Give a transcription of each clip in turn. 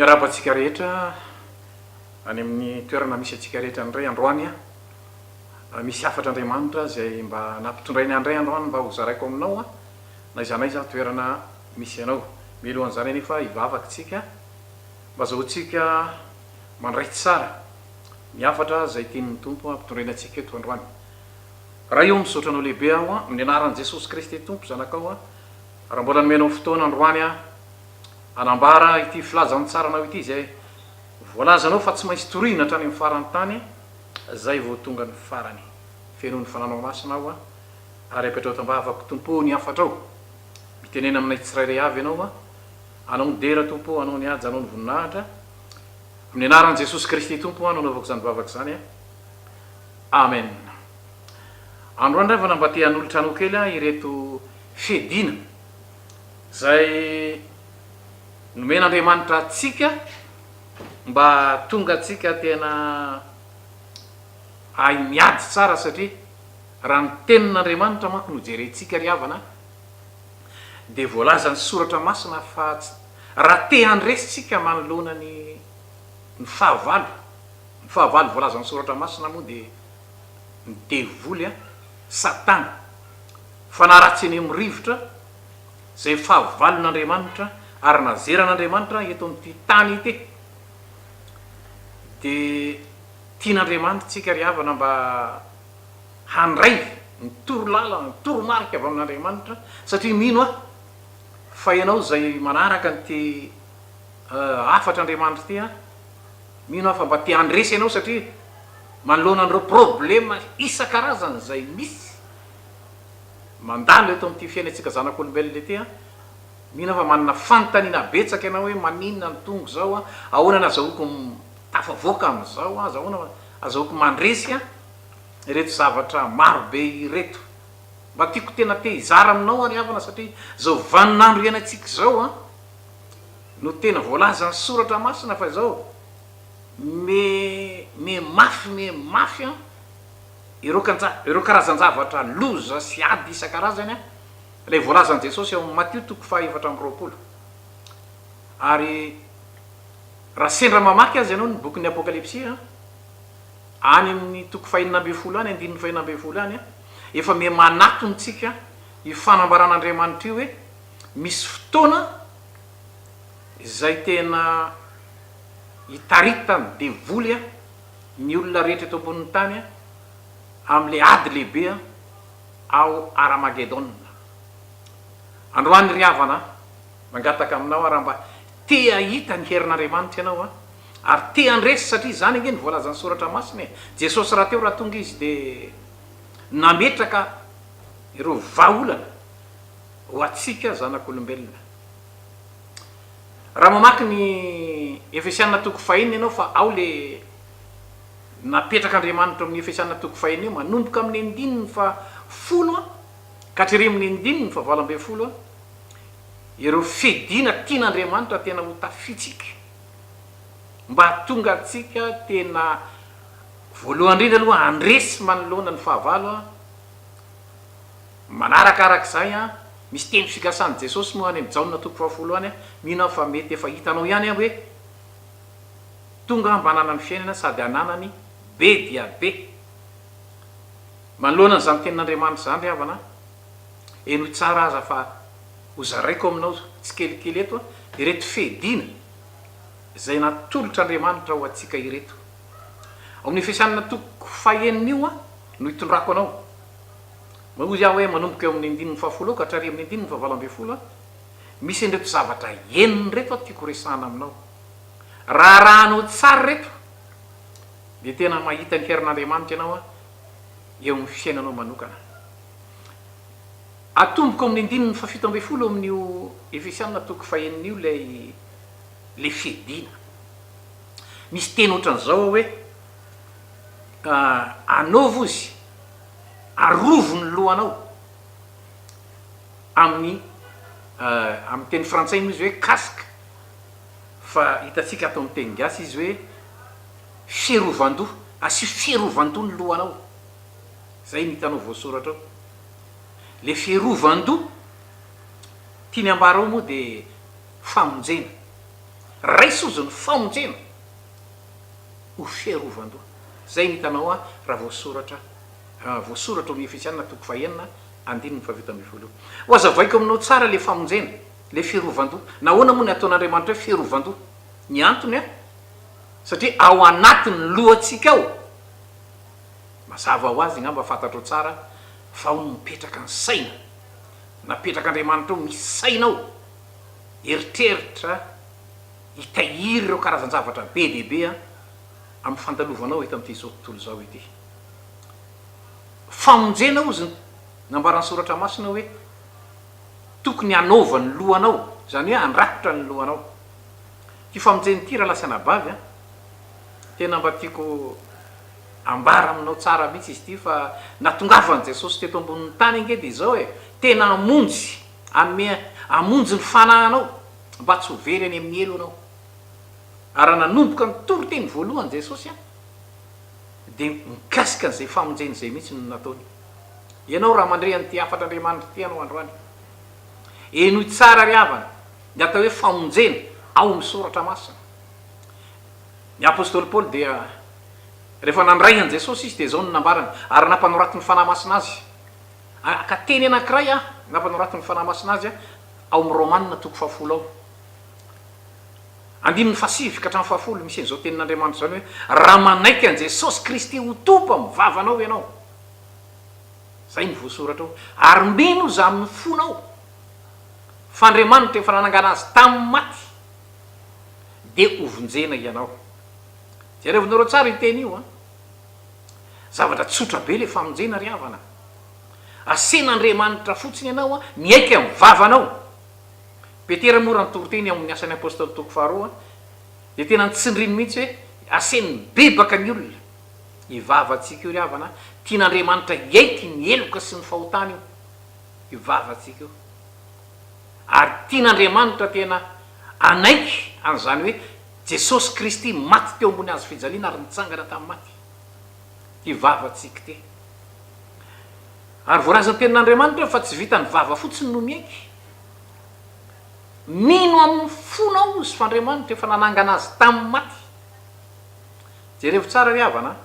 Miarabantsika rehetra any amin'ny toerana misy atsika rehetra ndray androany misy afatra Andriamanitra zay mba nampitondray ny andray androany mba ho zaraiko aminao na izanaiza toerana misy anao. Milohan'izany anefa hivavaka tsika mba zahoantsika mandray tsara ny afatra zay tian'ny Tompo hampitondraina antsika eto androany. Raha io misaotra anao lehibe aho amin'ny anaran'i Jesosy Kristy Tompo zanakao raha mbola nomenao fotoana androany anambara ity filazan'ny tsaranao ity zay voalazanao fa tsy maintsy torina hatrany amin'ny farany tany zay vao tonga ny farany feno ny fananao masina aho ary apetrao tambavako Tompo ny afatrao mitenena aminay tsirairay avy ianao anao ny dera Tompo, anao ny ady, anao ny voninahitra amin'ny anaran'i Jesosy Kristy Tompo anao naovako zany vavaka zany amen. Androany ray fa mba te hanolotra anao kely ireto fedina zay nomen'Andriamanitra atsika mba tonga atsika tena ay miady tsara satria raha ny tenin'Andriamanitra manko no jerentsika ry havana dia voalaza ny soratra masina fa raha te handresitsika manoloana ny fahavalo voalaza ny soratra masina moa dia ny devoly Satana fa na ratsy eny amin'ny rivotra zay fahavalon'Andriamanitra ary nazeran'Andriamanitra eto amin'ity tany ity dia tian'Andriamanitra tsika ry havana mba handray ny torolala ny toromarika avy amin'Andriamanitra satria mino fa ianao zay manaraka nyty afatr'Andriamanitra ty mino fa mba te handresy ianao satria manoloana an'ireo problema isan-karazany zay misy mandalo eto amin'ity fiainantsika zanak'olombelona ity mino fa manana fanontaniana betsaka ianao hoe maninona ny tongo zao ahoana na azahoako tafavoaka amin'izao ahoana azahoako mandresy ireto zavatra marobe ireto mba tiako tena te hizara aminao ry havana satria zao vaninandro iainantsika zao no tena voalaza ny soratra masina fa zao me mafy ireo karazan-javatra loza sy ady isan-karazany ilay voalazan'i Jesosy ao amin'ny Matteo 4:20 ary raha sendra mamaky azy ianao ny bokin'ny Apokalipsia any amin'ny 4:20 any 5:20 any efa me manatontsika ifanambaran'Andriamanitra io hoe misy fotoana zay tena hitaritany devoly ny olona rehetra eto ambonin'ny tany amin'le ady lehibe ao Armageddon. Androany ry havana mangataka aminao raha mba te hahita ny herin'Andriamanitra ianao ary te handresy satria zany ange ny voalazan'ny soratra masina Jesosy raha teo raha tonga izy dia nametraka ireo vahaolana ho atsika zanak'olombelona. Raha mamaky ny Efesianina 4:1 ianao fa ao le napetrak'Andriamanitra amin'ny Efesianina 4:1 manomboka amin'ny 10 ka hatreny amin'ny 20 ireo fedina tian'Andriamanitra tena ho tafitsika mba tonga atsika tena voalohany indrindra aloha handresy manoloana ny fahavalo manarakarak'izay misy teny fikasan'i Jesosy moa any amin'ny Jaona 10 any mino fa mety efa hitanao ihany hoe tonga mba hanana ny fiainana sady hananany be dia be manoloana n'izany tenin'Andriamanitra zany ry havana eno tsara aza fa hozaraiko aminao tsy kelikely eto ireto fedina zay natolotr'Andriamanitra ho atsika ireto amin'ny Efesianina 4:1 io no hitondrako anao mahozy aho hoe manomboka eo amin'ny 10 ka hatrary amin'ny 20 misy an'ireto zavatra eniny reto tiako resahana aminao raha anao tsara reto dia tena mahita ny herin'Andriamanitra ianao eo amin'ny fiainanao manokana. Atomboko amin'ny 17 amin'io Efesianina 4:1 io le fedina misy teny ohatran'izao hoe anaovo izy arovo ny lohanao amin'ny teny frantsay moa izy hoe casque fa hitatsika atao amin'ny teny gasy izy hoe fierovan-doha asio fierovan-doha ny lohanao zay nitanao voasoratra ao le fierovan-doha tiany ambara ao moa dia famonjena raisozony famonjena ho fiarovan-doha zay ny hitanao a raha voasoratra amin'ny efisianina toko fahenina andininy favita amby voaloha ho azavaiko aminao tsara le famonjena le fiarovan-doha nahoana moa ny ataon'andriamanitra hoe fiarovan-doha ny antony a satria ao anatin'ny lohantsika ao mazava ho azy ngamba fantatro tsara fa ao no mipetraka ny saina napetraka andriamanitra ao misy sainao eritreritra hitahiry ireo karazan-javatra be dehibe a amin'ny fandalovanao eto amin'ity zao tontolo zao ity famonjena ozy nambarany soratra masina hoe tokony hanaovany lohanao zany hoe andrafitra ny lohanao ty famonjeny ity raha lasa nabavy a tena mba tiako ambara aminao tsara mihitsy izy ity fa natongavan' Jesosy teto ambonin'ny tany inge de zao hoe tena amonjy amonjy ny fanahanao mba tsy ho very any amin'ny elo anao ary nanomboka ny toroteny voalohany Jesosy a de mikasika an'izay famonjeny zay mihitsy no nataony ianao raha mandre an'ity afatra andriamanitra ty anao androany enoy tsara ry havana ny atao hoe famonjena ao amin'ny soratra masina ny apôstôly Paoly dia rehefa nandray an' Jesosy izy de zao no nambarany ary nampanoraty ny fanahy masina azy ka teny anankiray a nampanoraty ny fanahy masina azy a ao amin'ny Romanina toko 10 ao andininy fasivy ka hatramy 10 misy an'izao tenin'andriamanitra zany hoe raha manaiky an' Jesosy Kristy ho tompo amin'ny vavanao ianao zay ny voasoratra ao ary mino za amin'ny fonao fa Andriamanitra efa nanangana azy tamin'ny maty de ovonjena ianao jerevonareo tsara iteny io a zavatra tsotra be le famonjena ry havana asen'Andriamanitra fotsiny ianao a miaiky amin'ny vavanao Petera moa ny toroteny amin'ny asan'ny apôstôly toko 2 de tena nitsindriny mihitsy hoe asen'ny bebaka ny olona ivavatsika io ry havana tian'Andriamanitra iaiky ny eloka sy ny fahotany io ivavatsika io ary tian'Andriamanitra tena anaiky an'izany hoe Jesosy Kristy maty teo ambony azy fijaliana ary nitsangana tamin'ny maty ivavatsika te ary voarazany tenin'Andriamanitra fa tsy vita ny vava fotsiny no miaiky mino amin'ny fonao izy fa Andriamanitra efa nanangana azy tamin'ny maty jerevo tsara ry havana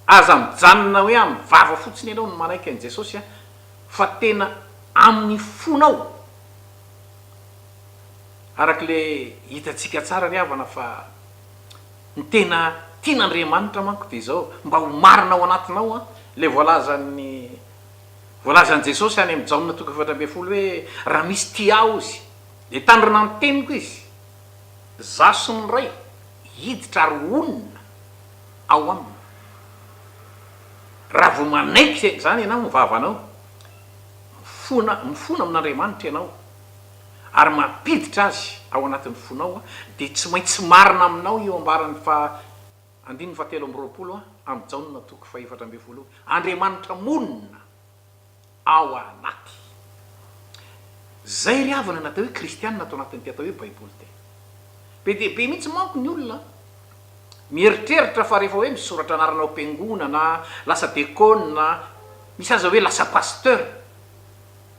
aza mijanona hoe amin'ny vava fotsiny ianao no manaiky an' Jesosy a fa tena amin'ny fonao arak'le hitatsika tsara ry havana fa ny tena tian'Andriamanitra manko de zao mba ho marina ao anatinao a le voalazan'ny Jesosy any amin'ny Jaona toko 7 hoe raha misy tia ao izy de tandrina ny teniko izy zaso ny ray hiditra ary onona ao aminy raha vo manaiky zany ianao mivavanao mifona amin'Andriamanitra ianao ary mampiditra azy ao anatin'ny fonao a de tsy maintsy marina aminao io ambaran'ny fa andininy 7 amin'ny Jaona toko 4 Andriamanitra monina ao anaty zay ry havana natao hoe kristianina atao anatin'ty atao hoe baiboly te be dehibe mihitsy manko ny olona mieritreritra fa rehefa hoe misoratra anaranao am-piangona na lasa dekona na misy aza hoe lasa pasteur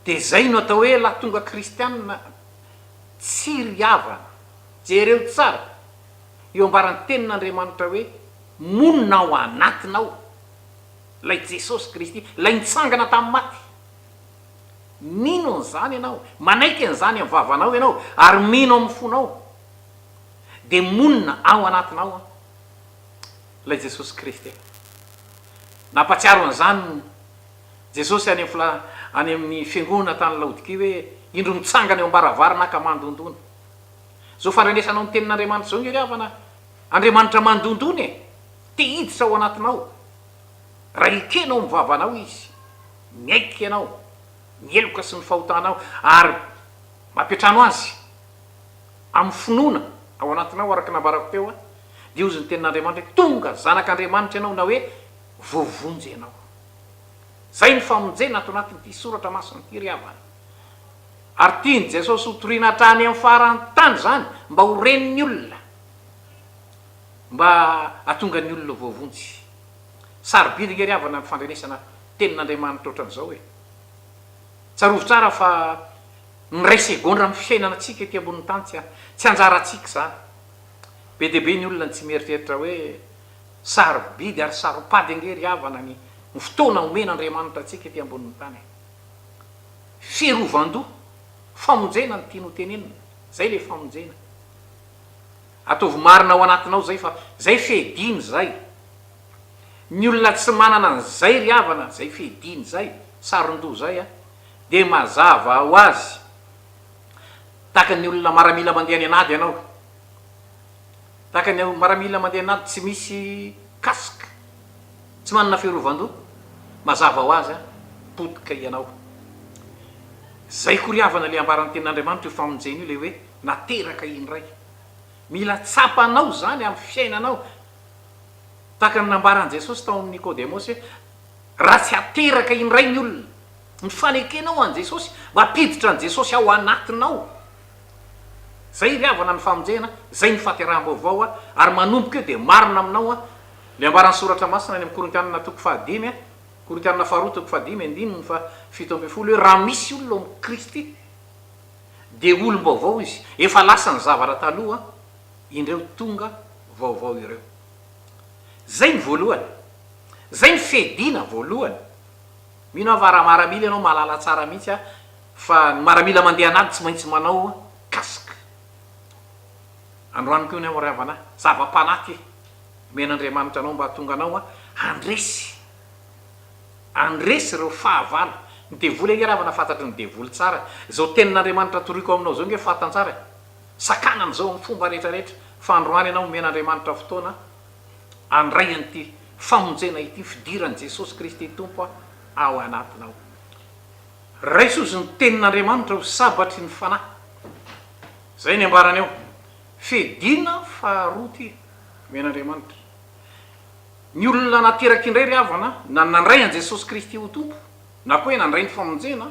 de zay no atao hoe laha tonga kristianina tsy ry havana jereo tsara eo ambaran'ny tenin'Andriamanitra hoe monina ao anatinao lay Jesosy Kristy lay nitsangana tamin'ny maty mino an'izany ianao manaiky an'izany amin'ny vavanao ianao ary mino amin'ny fonao de monina ao anatinao a lay Jesosy Kristy nampatsiaro an'izany Jesosy any amin'ny fiangonana tany Laodikea hoe indro mitsangana eo ambaravarana ka mandondona zao fandrenesanao ny tenin'Andriamanitra zao ry havana Andriamanitra mandondona e te hiditra ao anatinao raha ikenao amin'ny vavanao izy miaiky ianao mieloka sy ny fahotanao ary mampiatrano azy amin'ny finoana ao anatinao araky nambarako teo a de ozy ny tenin'Andriamanitra tonga zanak'Andriamanitra ianao na hoe voavonjy ianao zay ny famonjena ato anatin'ity soratra masina ity ry havana ary tiany Jesosy hotoriana hatrany amin'ny farany tany zany mba ho reniny olona mba atonga ny olona voavonjy sarobidy ry havana ny fandrenesana tenin'Andriamanitra ohatran'izao hoe tsarovo tsara fa ny ray segondra amin'ny fiainana atsika ety ambonin'ny tany tsy anjara atsika zany be deaibe ny olona ny tsy mieritreritra hoe sarobidy ary saropady angery havana ny fotoana omena Andriamanitra atsika ety ambonin'ny tany firovan-doha famonjena ny tiano tenenina zay le famonjena ataovy marina ao anatinao zay fa zay fehidiny zay ny olona tsy manana an'izay ry havana zay fehidiny zay saron-doha zay de mazava ho azy tahaka ny olona maramila mandeha any anady ianao tahaka ny maramila mandeha anady tsy misy kasika tsy manana firovan-doha mazava ho azy potika ianao zay ko ry havana le ambaran'ny tenin'Andriamanitra io famonjena io le hoe nateraka indray mila tsapanao zany amin'ny fiainanao tahaka ny nambaran'i Jesosy tao amin'ny Nikodemosy hoe raha tsy ateraka indray ny olona ny fanekenao an' Jesosy mampiditra an' Jesosy ao anatinao zay ry havana ny famonjena zay ny fahaterahm-baovao ary manomboka eo de marina aminao le ambaran'ny soratra masina any amin'ny Korintianina toko fahadimy Korintianina faharoa toko fahadimy andininy fa fito ambin'ny folo hoe raha misy olona amin'ny Kristy de olom-baovao izy efa lasa ny zavatra taloha indreo tonga vaovao ireo zay ny voalohany zay ny fedina voalohany mino aho varamaramila ianao mahalala tsara mihitsy fa ny maramila mandeha anady tsy maintsy manao kasika androany ko ny ao ry havana zava-panaty men'Andriamanitra anao mba tonga anao andresy reo fahavalo ny devoly ry havana fantatry ny devoly tsara zao tenin'Andriamanitra toriko aminao zao nge fatantsara sakana n'izao amin'ny fomba rehetrarehetra fa androany ianao men'Andriamanitra fotoana andray an'ity famonjena ity fidiran'i Jesosy Kristy tompo ao anatinao raisozy ny tenin'Andriamanitra ho sabatry ny fanahy zay ny ambarany eo fedina faharoa ty men'Andriamanitra ny olona nateraky indray ry havana na nandray an' Jesosy Kristy ho tompo na koa hoe nandray ny famonjena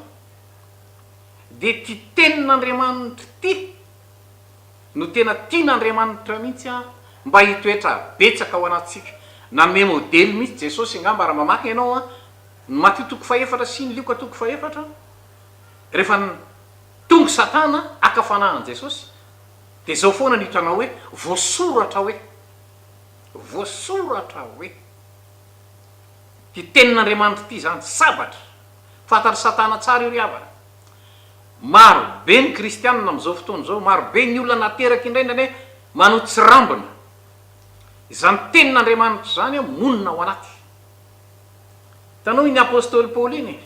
de ty tenin'Andriamanitra ty no tena tian'Andriamanitra mihitsy mba hitoetra betsaka ao anatsika nanome modely mihitsy Jesosy angamba raha mamaky ianao ny Matio toko faefatra sy ny Lioka toko faefatra rehefa ny tonga Satana akafanahany Jesosy de zao foana ny hitanao hoe voasoratra hoe ty tenin'Andriamanitra ty zany sabatra fatary Satana tsara io ry havana maro be ny kristianina am'izao fotoana zao maro be ny olona nateraky indray ndrany hoe manao tsirambina izany tenin'Andriamanitra zany monina ao anaty hitanao ny apôstôly Paoly iny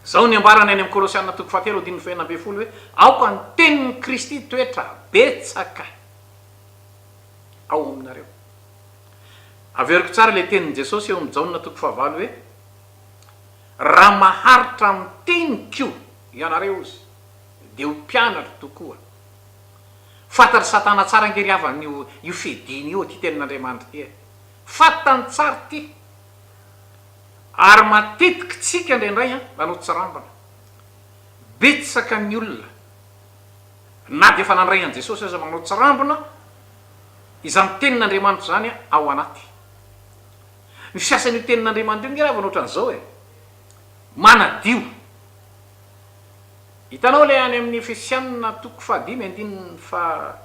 zao ny ambarany any amin'ny Kolosianina toko fahatelo andininy faha enina ambin'ny folo hoe aoka ny tenin'ny Kristy toetra betsaka ao aminareo averiko tsara le tenin'i Jesosy eo amin'ny Jaonina toko fahavalo hoe raha maharitra amin'ny tenikio ianareo izy de ho mpianatra tokoa fatary Satana tsara ngery havana io fediny io ty tenin'Andriamanitra ty fatany tsara ty ary matetiky tsika indraindray manao tsirambana betsaka ny olona na de efa nandray an' Jesosy aza manao tsirambana izany tenin'Andriamanitra zany ao anaty ny fiasan'io tenin'Andriamanitra io ngery havana ohatran'izao manadio hitanao le any amin'ny Efesianina toko fahadimy andininy fa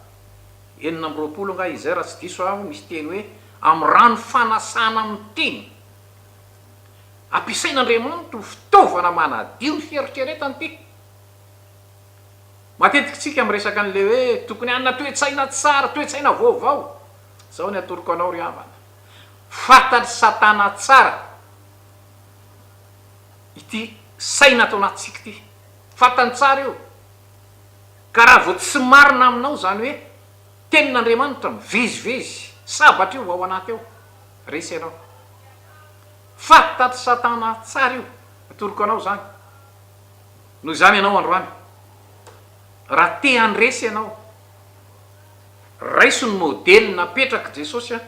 enina amby roapolo nga izay raha tsy diso aho misy teny hoe amin'ny rano fanasana amin'ny teny ampisain'Andriamanitra ho fitaovana manadio ny fieritreretany ty matetiky tsika miresaka an'le hoe tokony anina toetsaina tsara toetsaina vaovao zao ny atoroko anao ry havana fatary Satana tsara ity saina atao anatsika ty fatany tsara io ka raha vo tsy marina aminao zany hoe tenin'Andriamanitra mivezivezy sabatra io ao anaty eo resy ianao fatary Satana tsara io atoroko anao zany noho zany ianao androany raha te handresy ianao raiso ny modely napetraky Jesosy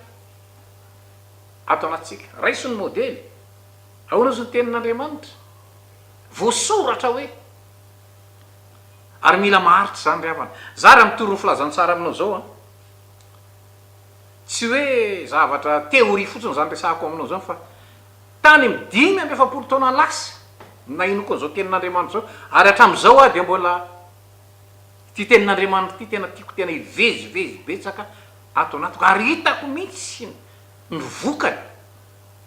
ato anatsika raiso ny modely ahoana zo ny tenin'Andriamanitra voasoratra hoe ary mila maharitra zany ry havana za raha mitoro ny filazantsara aminao zao tsy hoe zavatra teoria fotsiny zany resahako aminao zao fa tany amin'ny 5 amby 7 taona lasa na ino koa zao tenin'andriamanitra zao ary hatramin'izao a de mbola ty tenin'andriamanitra ty tena tiako tena hivezivezy betsaka ato anatiko ary hitako mihitsy ny vokany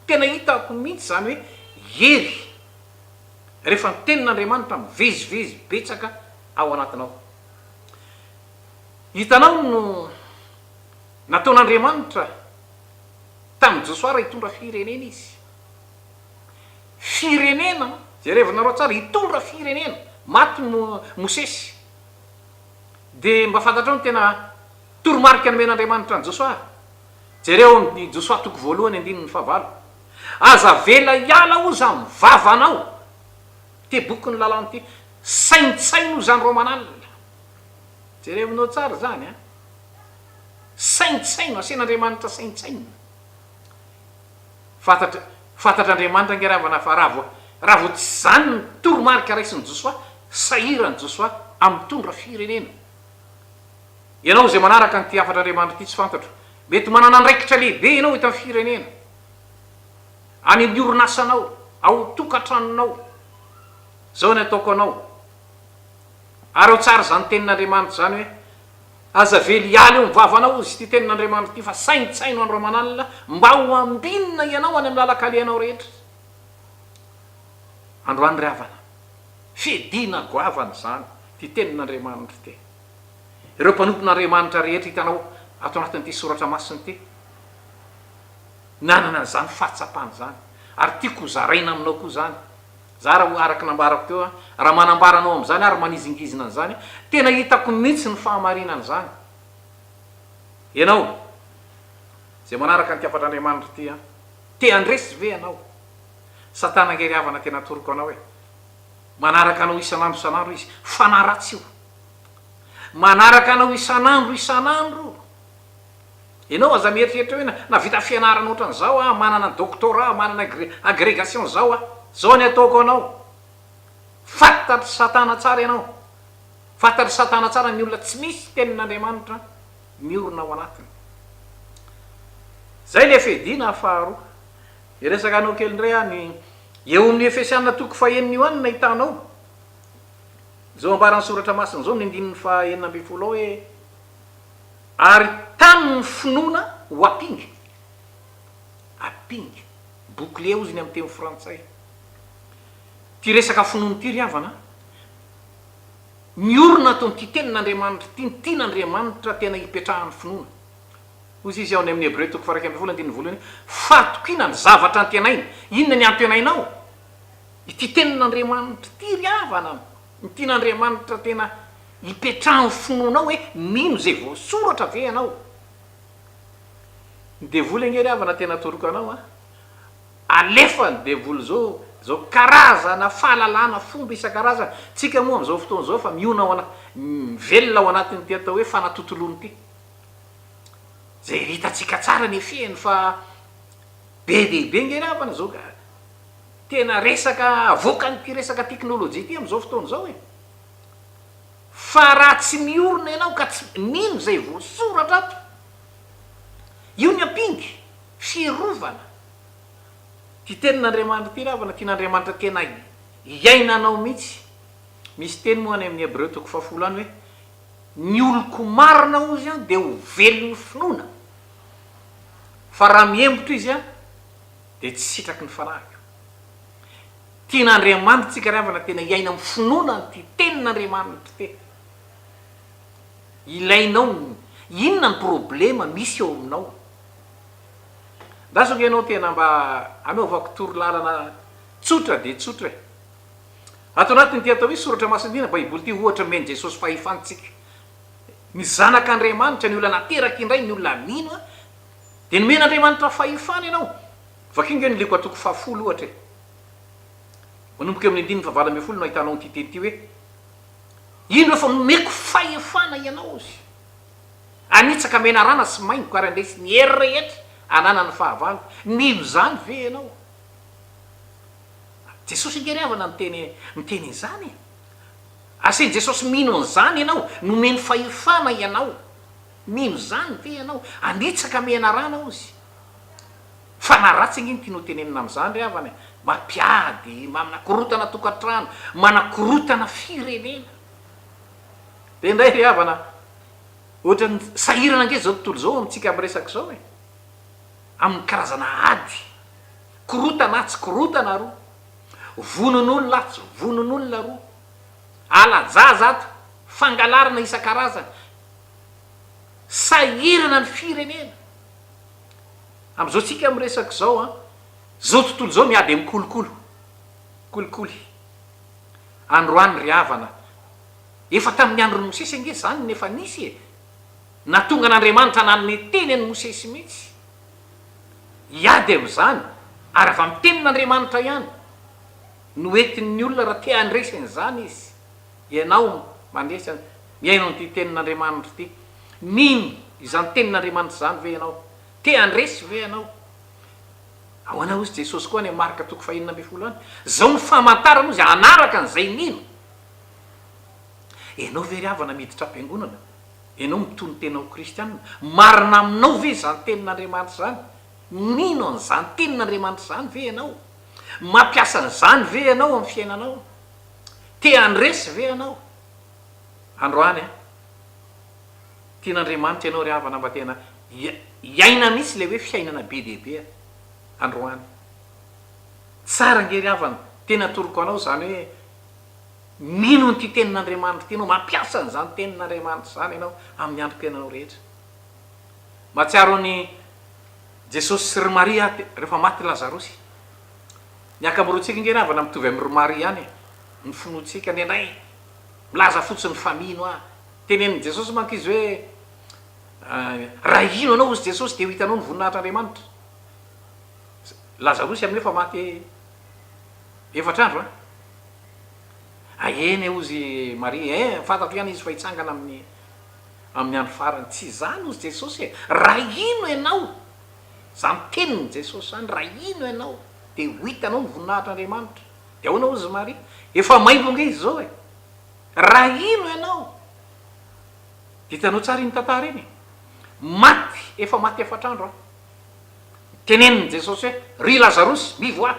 tena hitako mihitsy zany hoe hery rehefa ny tenin'andriamanitra mivezivezy betsaka ao anatinao. Hitanao no nataon'andriamanitra tamin'ny Josoara hitondra firenena izy. Firenena jerevonareo tsara hitondra firenena maty Mosesy de mba fantatrao ny tena toromarika nomen'andriamanitra ny Josoara. Jereo amin'ny Josoa toko voalohany 9:9 aza vela iala oza mivavanao te boky ny lalàna ty saintsaino zany romanalina. Jerevinao tsara zany a saintsaino asen'andriamanitra saintsaino fantatr'andriamanitra ngeravana fa raha vo tsy zany ny toromarika raisiny Josoa sahirany Josoa am'tondra firenena. Ianao zay manaraka ny ty afatr'andriamanitra ty tsy fantatro mety manana andraikitra lehibe ianao hita amin'ny firenena any amin'ny orinasanao ao tokantranonao zao ny ataoko anao ary ao tsara zany tenin'andriamanitra zany hoe aza vely ialy eo mivavanao izy ty tenin'andriamanitra ty fa saintsaino andro manalina mba ho ambinina ianao any amin'ny lalakaleanao rehetra. Androany ry havana fedina goavana zany ty tenin'andriamanitra ty. Ireo mpanompon'andriamanitra rehetra hitanao ato anatin'ity soratra masiny ty nanana an'izany fahatsapany zany ary tiako zaraina aminao koa zany. Za raha araky nambarako teo raha manambaranao am'izany ary manizingizina an'izany tena hitako mihitsy ny fahamarinana zany. Ianao zay manaraka ny tiafatr'andriamanitra ty te andresy ve anao satana ngeriavana tena toroko anao hoe manaraka anao isan'andro izy fanaratsy io manaraka anao isan'andro ianao aza mieritreritra hoe na vita fianarana ohatran'izao manana doctorat manana agrégation zao ny ataoko anao fantatry satana tsara ianao fantatry satana tsara ny olona tsy misy tenin'andriamanitra miorona ao anatiny. Zay le fedina faharoa iresaka anao kely ndray any eo amin'ny Efesianina toko faheniny io any na hitanao zao ambarany soratra masina zao ny 9:20 hoe ary taminy finoana ho apingy bouclier ozy ny amin'ny teny frantsay. Ty resaka finoana ty ry havana miorona ataon'ty tenin'andriamanitra ty ny tian'andriamanitra tena hipetrahany finoana. Ozy izy ao ny amin'ny Hebreo toko 1:10 fatokina ny zavatra antenaina inona ny antenainao ity tenin'andriamanitra ty ry havana ny tian'andriamanitra tena hipetrahany finoanao hoe mino zay voasoratra ve ianao. Ny devoly agny ry havana tena toroko anao alefa ny devoly zao karazana fahalalana fomba isan-karazana tsika moa am'izao fotoana zao fa miona velona ao anatin'ny ty atao hoe fanatotolony ty zay hitatsika tsara ny efehany fa be dehibe ngeravana zao ka tena resaka avoakany ty resaka teknôlôjia ty am'izao fotoana zao fa raha tsy miorona ianao ka tsy mino zay voasoratra ato io ny ampingy fiarovana ty tenin'andriamanitra ty ravana tian'andriamanitra tena iainanao mihitsy. Misy teny moa any amin'ny Hebreo toko 10 any hoe ny oloko marina ozy de ho velon'ny finoana fa raha miembotra izy de tsy sitraky ny fanahika. Tian'andriamanitra tsika ravana tena iaina amin'ny finoana ty tenin'andriamanitra ty. Ilainao inona ny problema misy eo aminao dasoko ianao tena mba ameovako toro lalana tsotra de tsotra ato anatiny ty atao hoe soratra masinina baiboly ty ohatra meny Jesosy fahifantsika ny zanak'andriamanitra ny olona nateraky indray ny olona mino de nomen'andriamanitra fahefana ianao vakinga ny liko atoko 10 ohatra manomboka amin'ny 9:20 no ahitanao ty teny ty hoe ino refa nomeko fahefana ianao zy anitsaka menarana sy maingo ka raha ndesy ny hery rehetra ananany fahavalo mino zany ve ianao. Jesosy ngeriavana miteny izany aseny Jesosy mino an'izany ianao nomeny fahefana ianao mino zany ve ianao anitsaka menarana ozy fa fana ratsy nginy tiano tenenina am'izany ry havana mampiady manakorotana tokantrano manakorotana firenena de ndray ry havana ohatra ny sahirana nge zao tontolo zao amitsika am'resaky zao e amin'ny karazana ady korotana atsy korotana roa vonon'olona atsy vonon'olona roa alajaza ato fangalarana isan-karazany sahirana ny firenena am'izao tsika am'resaky zao a zao tontolo zao miady amy kolikoly androany ry havana efa tamin'ny androny mosesy ange zany nefa nisy e na tonga n'Andriamanitra nanome teny any mosesy mihitsy iady am'izany ary avy amy tenin'Andriamanitra ihany no entin'ny olona raha te andresany zany izy ianao mandresany miainao nyty tenin'Andriamanitra ty mino izany tenin'Andriamanitra zany ve ianao te andresy ve ianao ao anao izy Jesosy koa ny marika toko 5:10 any zao ny famantarana izy anaraka an'izay nino ianao ve ry havana miditra am-piangonana ianao mitony tenao kristianina marina aminao ve zany tenin'Andriamanitra zany mino an'izany tenin'Andriamanitra zany ve ianao mampiasa an'izany ve ianao amin'ny fiainanao te andresy ve ianao androany a tian'Andriamanitra ianao ry havana mba tena iaina mihitsy le hoe fiainana be dehibe androany tsara nge ry havana tena toroko anao zany hoe mino nyty tenin'Andriamanitra ty anao mampiasa an'izany tenin'Andriamanitra zany ianao amin'ny androm-piainanao rehetra mahatsiaro ny Jesosy sy ry Maria rehefa maty Lazarosy ny akamorontsika nge ry havana mitovy amin'ny ry Maria any ny finoantsika ny anay milaza fotsiny famino a teneniny Jesosy manko izy hoe raha ino anao izy Jesosy de ho hitanao ny voninahitr'Andriamanitra Lazarosy amin'io efa maty efatr'andro a eny ozy Maria fantatro ihany izy fa hitsangana amin'ny andro farany tsy zany ozy Jesosy e raha ino ianao zany teniny Jesosy zany raha ino ianao de ho hitanao ny voninahitr'Andriamanitra de ahoana ozy Maria efa maimbo nge izy zao e raha ino ianao de hitanao tsara iny tantara iny maty efa maty efatr'andro a teneniny Jesosy hoe ry Lazarosy mivo a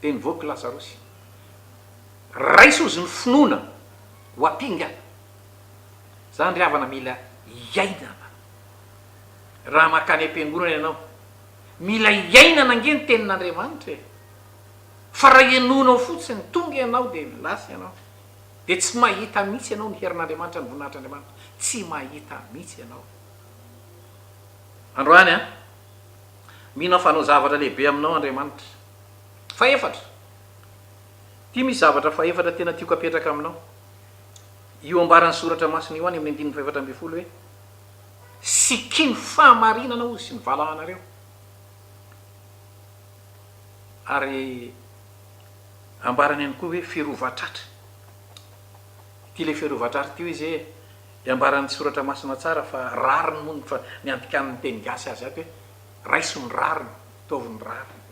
de nivoaky Lazarosy raisy ozy ny finoana ho ampinga zany ry havana mila iainana raha makany am-piangonana ianao mila iainana nge ny tenin'Andriamanitra e fa raha ianonao fotsiny tonga ianao de lasa ianao de tsy mahita mihitsy ianao ny herin'Andriamanitra ny voninahitr'Andriamanitra tsy mahita mihitsy ianao androany a mino fanao zavatra lehibe aminao Andriamanitra fa efatra ty misy zavatra fa efatra tena tiako apetraka aminao io ambaran'ny soratra masina io any amin'ny 4:12 hoe sikiny fahamarinana ozy sy mivalahanareo ary ambarany ihany koa hoe firovatratra ty le firovatratra ty izy ambaran'ny soratra masina tsara fa rariny moa fa ny antikan'ny teny gasy azy ato hoe raiso ny rariny taovy ny rariny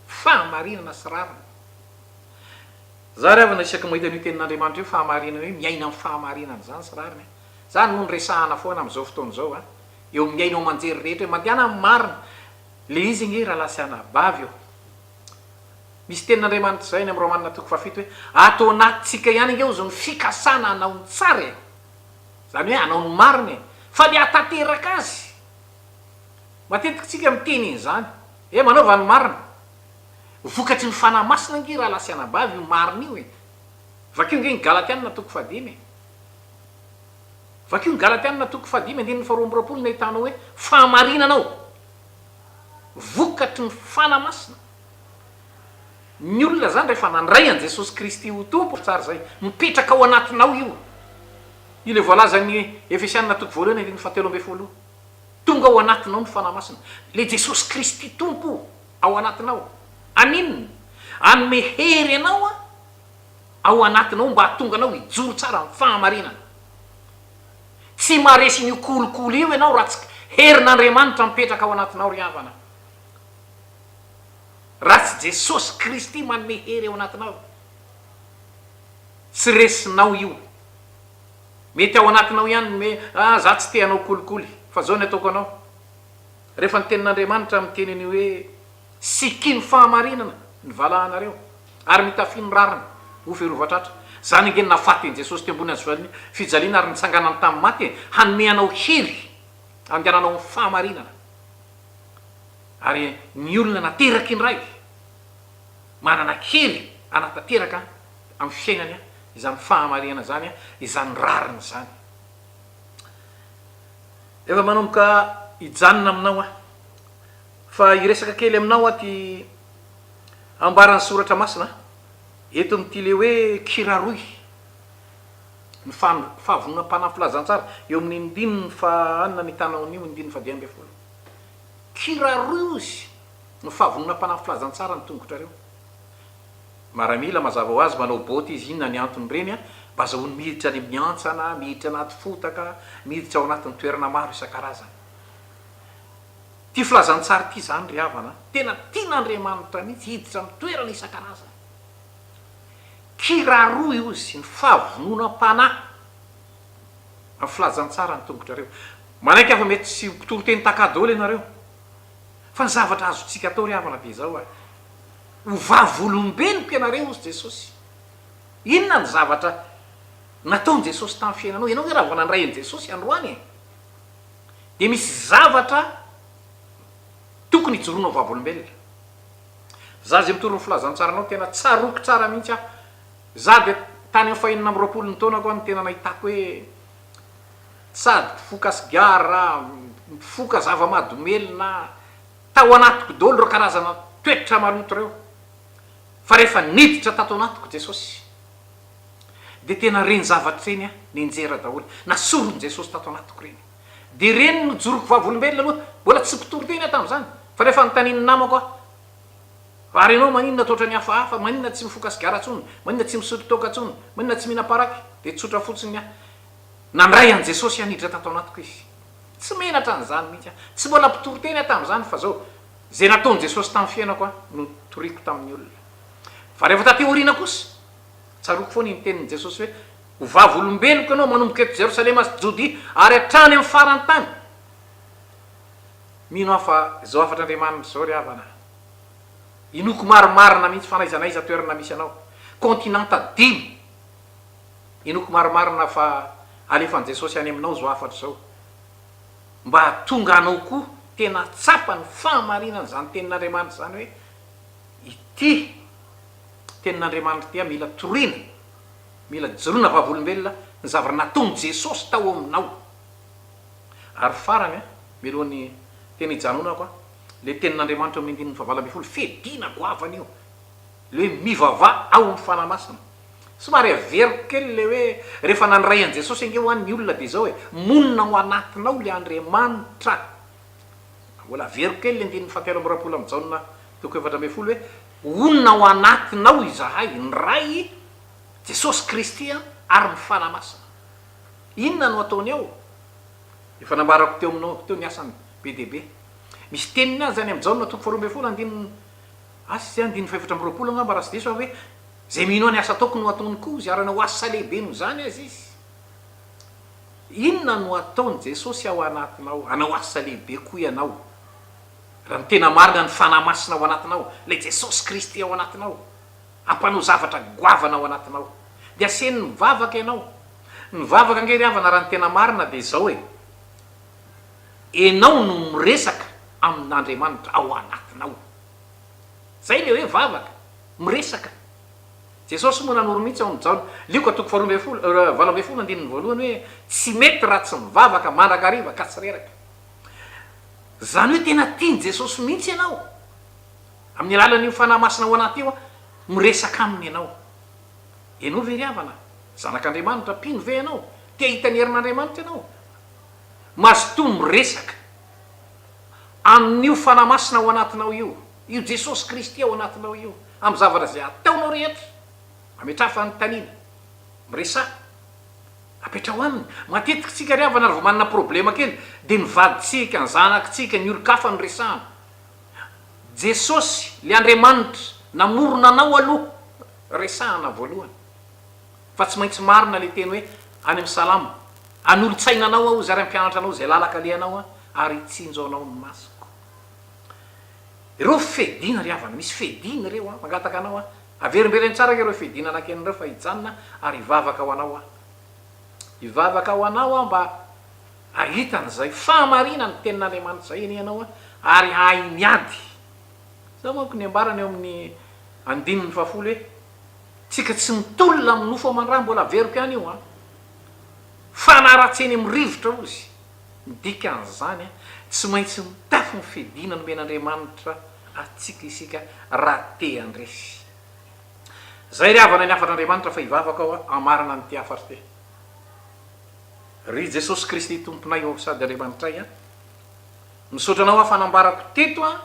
fahamarinana sy rariny za ry havana isaky mahita an'io tenin'Andriamanitra io fahamarinana hoe miaina amin'ny fahamarinana zany sy rariny zany moa ny resahana foana am'izao fotoana zao a eo miainao manjery rehetra hoe mandiana amin'ny marina le izy nge raha lasiana bavy eo misy tenin'Andriamanitra zay ny amin'ny Romanina 7 hoe atao anatytsika ihany nge ozy ny fikasana anao ny tsara e zany hoe anao ny marina e fa le atateraka azy matetika tsika miteny iny zany manaova ny marina vokatry ny fanahy masina nge raha lasiana bavy io marina io e vakio nge ny Galatianina 5 vakio ny Galatianina 5:12 nahitanao hoe fahamarinanao vokatry ny fanahy masina ny olona zany rehefa nandray an Jesosy Kristy ho tompo tsara zay mipetraka ao anatinao io le voalazan'ny Efesianina 2:17 tonga ao anatinao ny fanahy masina le Jesosy Kristy tompo ao anatinao aninona anome hery anao a ao anatinao mba hatonga anao hijoro tsara ny fahamarinana tsy maharesy ny kolikoly io ianao raha tsy herin'Andriamanitra mipetraka ao anatinao ry havana raha tsy Jesosy Kristy manome hery ao anatinao tsy resinao io mety ao anatinao ihany me za tsy te anao kolikoly fa zao ny ataoko anao rehefa ny tenin'andriamanitra miteniny hoe sikiny fahamarinana ny valahanareo ary mitafiny rariny ho ferovatratra zany nge nafaty n jesosy te ambony azy fijaliana ary nitsanganany tamin'ny maty hanome anao hery andehananao ny fahamarinana ary ny olona nateraky ny ray manana hery anatateraka amin'ny fiainany izany fahamarinana zany izany rariny zany efa manomboka ijanona aminao fa iresaka kely aminao ty ambarany soratra masina eto am'ty le hoe kiraroy ny fahavonona-pana filazantsara eo amin'ny indininy fa anina nitanaon'io indininy fa 10 kiraroy ozy ny fahavonona-pana filazantsara ny tongotrareo maramila mazava ho azy manao boty izy inona ny antony reny mba zahony miditra any miantsana miditra anaty fotaka miditra ao anatin'ny toerana maro isan-karazany ty filazantsara ty zany ry havana tena tian'andriamanitra mihitsy hiditra amin'ny toerana isan-karazany kiraroy ozy ny fahavonona-pana amin'ny filazantsara ny tongotrareo manaiky afa mety tsy mpitoro-teny takadôly ianareo fa ny zavatra azotsika atao ry havana de zao hovavolombeloko ianareo ozy jesosy inona ny zavatra nataony jesosy tamin'ny fiainanao ianao hoe raha vao nandray an' jesosy androany de misy zavatra tokony hijoroanao vavolombelona za zay mitoro ny filazantsaranao tena tsaroko tsara mihitsy za de tany amin'ny fahinana amin'ny 20 taona koa ny tena nahitako hoe sady mpifoka sigara mpifoka zava-madomelona tao anatiko dolo ro karazana toetra maloto reo fa rehefa niditra tato anatiko jesosy de tena reny zavatra reny nenjera daholo nasorony jesosy tato anatiko reny de reny no joroko vavolombelona aloha mbola tsy mpitoro teny tam'zany fa rehefa nytaniny namako ary anao maninona toatra ny hafahafa maninona tsy mifoka sigara tsony maninona tsy misototoka tsony maninona tsy mihina paraky de tsotra fotsiny nandray an' jesosy aniditra tato anatiko izy tsy menatra an'zany mihitsy tsy mbola mpitoro teny tam'zany fa zao zay nataony jesosy tamin'ny fiainako no toriko tamin'ny olona fa rehefa tateorina kosa tsaroko foana ny tenin'i jesosy hoe hovavolombeloko anao manomboka eto jerosalema sy jody ary atrany amin'ny farany tany mino afa zao afatr'andriamanitra zao ry havana inoko marimarina mihitsy fanaizanaiza toerana misy anao continenta 5 inoko marimarina fa alefan'i jesosy any aminao zao afatra zao mba tonga anao koa tena tsapany fahamarinana zany tenin'andriamanitra zany hoe ity tenin'andriamanitra tya mila torina mila joroana vavolombelona ny zavatra nataony jesosy tao aminao ary farany milohan'ny tena hijanonako le tenin'andriamanitra amin'ny indininy fa 20 fedina goavana io le hoe mivava ao amin'ny fanamasina somary averiko kely le hoe rehefa nandray an' jesosy ange ho an'ny olona de zao hoe monina ho anatinao le andriamanitra mbola averiko kely le indininy fatelo amby rapolo am'jaona toko 7 hoe onina ho anatinao izahay ny ray jesosy kristy ary ny fanamasina inona no ataony ao efa nambarako teo aminao teo ny asany be debe misy teniny azy zany am'jaona toko 12 andininy asy zay andininy 7 ngamba raha sy diso hoe zay mino ny asa ataoko no ataony koa izy ary anao asa lehibe no zany azy izy inona no ataony jesosy ao anatinao anao asa lehibe koa ianao raha ny tena marina ny fanamasina ao anatinao le jesosy kristy ao anatinao ampanao zavatra goavana ao anatinao de aseny mivavaka ianao mivavaka ange ry havana raha ny tena marina de zao hoe enao no miresaka amin'andriamanitra ao anatinao zay le hoe vavaka miresaka jesosy moa nanoro mihitsy ao am'jaona lioka toko 12 andininy voalohany hoe tsy mety raha tsy mivavaka mandrakariva ka tsy reraka zany hoe tena tiany jesosy mihitsy ianao amin'ny alalan'io fanamasina ao anaty io miresaka aminy ianao ianao ve ry havana zanak'andriamanitra mpino ve ianao tia hita ny herin'andriamanitra ianao mazoto miresaka amin'io fanamasina ao anatinao io jesosy kristy ao anatinao io amy zavatra zay ataonao rehetra ametrafa ny tanina miresaka apetrao aminy matetiky tsika ry havana ary vo manana problema kely de nivaditsika ny zanakitsika ny olo-kafa ny resahana jesosy le andriamanitra namorona anao aloha resahana voalohany fa tsy maintsy marina le teny hoe any amin'ny salama an'olo-tsainanao ao zay ary ampianatra anao zay lalaka le anao ary itsinjo anao ny masoko ireo fedina ry havana misy fedina reo a mangataka anao a averimbereny tsara ke reo fedina anaken'ireo fa hijanona ary hivavaka ao anao a hivavaka ao anao a mba ahitan'izay famarina ny tenin'andriamanitra zay eny ianao a ary hay miady zao manko ny ambarany eo amin'ny 15 hoe tsika tsy mitolona amin'ny nofo aman-draha mbola averiko ihany io a fanaratseny amin'ny rivotra ozy midika an'izany a tsy maintsy mitafy ny fedina nomen'andriamanitra atsika isika raha te andresy zay ry havana ny afatr'andriamanitra fa hivavaka ao a amarana ny ty afatra te ry jesosy kristy tomponay ao sady andriamanitray a misaotra anao a fanambarako teto a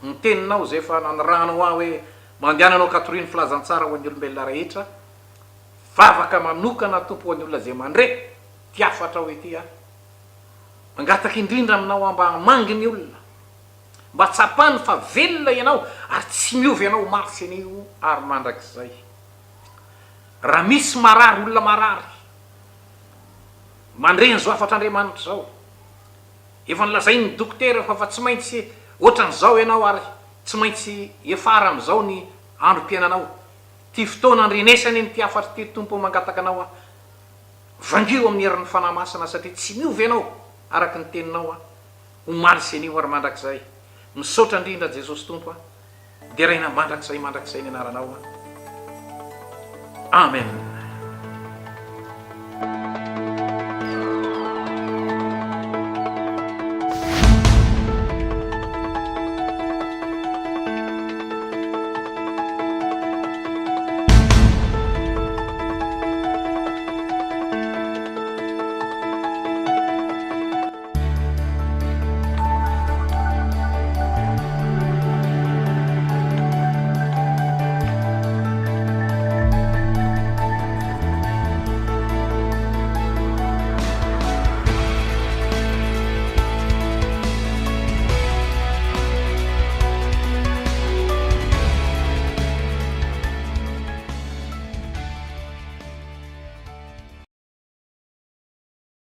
ny teninao zay fa nanoranao a hoe mandehananao katoriny filazantsara ho an'ny olombelona rehetra vavaka manokana tompo ho an'ny olona zay mandre ty afatra hoe ty a mangataka indrindra aminao a mba mangy ny olona mba tsapany fa velona ianao ary tsy miovy ianao marsy an'io ary mandrak'izay raha misy marary olona marary mandreny zao afatr'andriamanitra zao efa nylazai ny dokotera fa tsy maintsy ohatran'izao ianao ary tsy maintsy efara am'izao ny androm-piainanao ty fotoana andrenesany ny ty afatra ty tompo mangataka anao a vangio amin'ny herin'ny fanahy masina satria tsy miovy ianao araky ny teninao a ho marsy an'io ary mandrak'izay misaotra indrindra jesosy tompo a dia raina mandrak'izay ny anaranao a amen.